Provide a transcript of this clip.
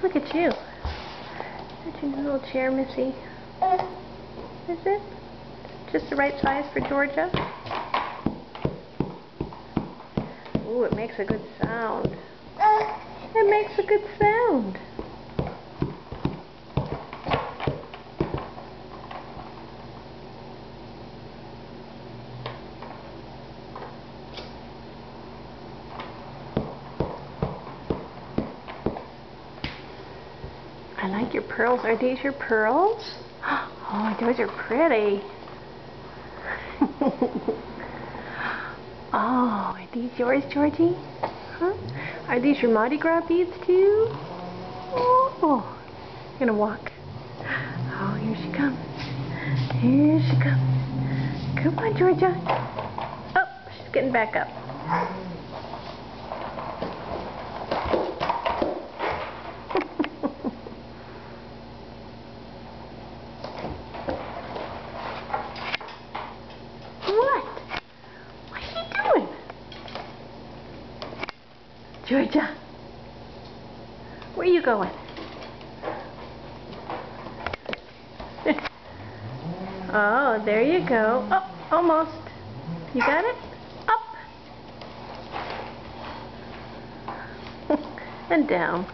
Look at you. That's your little chair, Missy. Is it? Just the right size for Georgia? Ooh, it makes a good sound. It makes a good sound. I like your pearls. Are these your pearls? Oh, those are pretty. Oh, are these yours, Georgie? Huh? Are these your Mardi Gras beads too? Oh, you're gonna walk. Oh, here she comes. Here she comes. Come on, Georgia. Oh, she's getting back up. Georgia, where are you going? Oh, there you go. Oh, almost. You got it? Up. And down.